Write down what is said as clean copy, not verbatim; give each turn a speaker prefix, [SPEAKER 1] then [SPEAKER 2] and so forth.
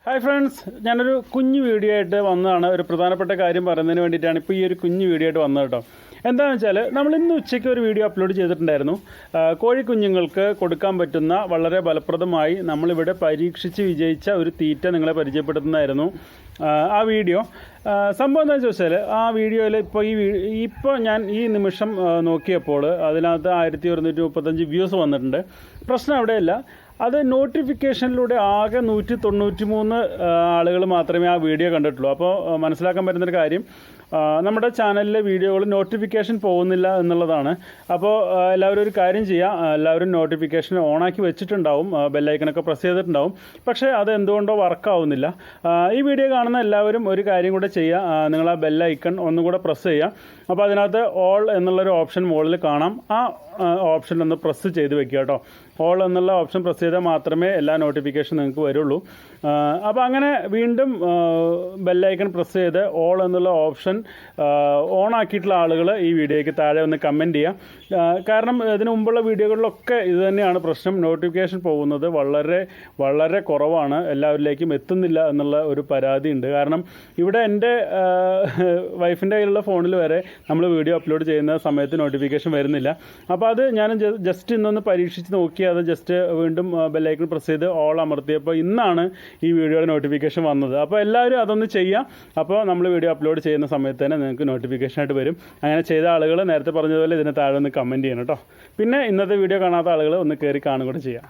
[SPEAKER 1] Hi friends, ഞാനൊരു കുഞ്ഞു video ആയിട്ട് വന്നതാണ്. ഒരു പ്രധാനപ്പെട്ട കാര്യം പറയുന്നതിന് വേണ്ടിയിട്ടാണ് ഇപ്പോൾ ഈ ഒരു കുഞ്ഞു വീഡിയോ ആയിട്ട് വന്നത് കേട്ടോ. എന്താണെന്ന് വെച്ചാൽ നമ്മൾ ഇന്ന് ഉച്ചയ്ക്ക് ഒരു വീഡിയോ അപ്ലോഡ് ചെയ്തിട്ടുണ്ടായിരുന്നു. കോഴിക്കുഞ്ഞുങ്ങൾക്ക് കൊടുക്കാൻ പറ്റുന്ന വളരെ ഫലപ്രദമായി നമ്മളിവിടെ പരീക്ഷിച്ച് വിജയിച്ച ഒരു തീറ്റ നിങ്ങളെ പരിചയപ്പെടുത്തുന്നതായിരുന്നു ആ വീഡിയോ. സംഭവം എന്താണെന്ന് ചോദിച്ചാൽ ആ വീഡിയോയിൽ ഇപ്പോൾ ഞാൻ ഈ നിമിഷം നോക്കിയപ്പോൾ അതിനകത്ത് 1135 വ്യൂസ് വന്നിട്ടുണ്ട്. പ്രശ്നം അവിടെയല്ല, അത് നോട്ടിഫിക്കേഷനിലൂടെ ആകെ 193 ആളുകൾ മാത്രമേ ആ വീഡിയോ കണ്ടിട്ടുള്ളൂ. അപ്പോൾ മനസ്സിലാക്കാൻ പറ്റുന്നൊരു കാര്യം, നമ്മുടെ ചാനലിലെ വീഡിയോകൾ നോട്ടിഫിക്കേഷൻ പോകുന്നില്ല എന്നുള്ളതാണ്. അപ്പോൾ എല്ലാവരും ഒരു കാര്യം ചെയ്യുക, എല്ലാവരും നോട്ടിഫിക്കേഷൻ ഓണാക്കി വെച്ചിട്ടുണ്ടാവും, ബെല്ലൈക്കണൊക്കെ പ്രസ് ചെയ്തിട്ടുണ്ടാവും. പക്ഷേ അത് എന്തുകൊണ്ടോ വർക്കാവുന്നില്ല. ഈ വീഡിയോ കാണുന്ന എല്ലാവരും ഒരു കാര്യം കൂടെ ചെയ്യുക, നിങ്ങൾ ആ ബെല്ലൈക്കൺ ഒന്നും കൂടെ പ്രസ് ചെയ്യുക. അപ്പോൾ അതിനകത്ത് ഓൾ എന്നുള്ളൊരു ഓപ്ഷൻ മുകളിൽ കാണാം. ആ ഓപ്ഷൻ ഒന്ന് പ്രസ് ചെയ്ത് വെക്കുക കേട്ടോ. ഓൾ എന്നുള്ള ഓപ്ഷൻ പ്രസ് ചെയ്താൽ മാത്രമേ എല്ലാ നോട്ടിഫിക്കേഷൻ നിങ്ങൾക്ക് വരുള്ളൂ. അപ്പോൾ അങ്ങനെ വീണ്ടും ബെല്ലൈക്കൺ പ്രസ് ചെയ്ത് ഓൾ എന്നുള്ള ഓപ്ഷൻ ഓൺ ആക്കിയിട്ടുള്ള ആളുകൾ ഈ വീഡിയോയ്ക്ക് താഴെ ഒന്ന് കമൻറ്റ് ചെയ്യുക. കാരണം ഇതിനു മുമ്പുള്ള വീഡിയോകളിലൊക്കെ ഇത് തന്നെയാണ് പ്രശ്നം. നോട്ടിഫിക്കേഷൻ പോകുന്നത് വളരെ വളരെ കുറവാണ്, എല്ലാവരിലേക്കും എത്തുന്നില്ല എന്നുള്ള ഒരു പരാതി ഉണ്ട്. കാരണം ഇവിടെ എൻ്റെ വൈഫിൻ്റെ കയ്യിലുള്ള ഫോണിൽ വരെ നമ്മൾ വീഡിയോ അപ്ലോഡ് ചെയ്യുന്ന സമയത്ത് നോട്ടിഫിക്കേഷൻ വരുന്നില്ല. അപ്പോൾ അത് ഞാൻ ജസ്റ്റ് ഇന്നൊന്ന് പരീക്ഷിച്ച് നോക്കി, അത് ജസ്റ്റ് വീണ്ടും ബെല്ലൈക്കൺ പ്രസ് ചെയ്ത് ഓൾ അമർത്തിയപ്പോൾ ഇന്നാണ് ഈ വീഡിയോയുടെ നോട്ടിഫിക്കേഷൻ വന്നത്. അപ്പോൾ എല്ലാവരും അതൊന്ന് ചെയ്യാം. അപ്പോൾ നമ്മൾ വീഡിയോ അപ്ലോഡ് ചെയ്യുന്ന സമയത്ത് തന്നെ നിങ്ങൾക്ക് നോട്ടിഫിക്കേഷനായിട്ട് വരും. അങ്ങനെ ചെയ്ത ആളുകൾ നേരത്തെ പറഞ്ഞതുപോലെ ഇതിന് താഴെ ഒന്ന് കമൻറ്റ് ചെയ്യണം കേട്ടോ. പിന്നെ ഇന്നത്തെ വീഡിയോ കാണാത്ത ആളുകൾ ഒന്ന് കയറി കാണും കൂടെ ചെയ്യാം.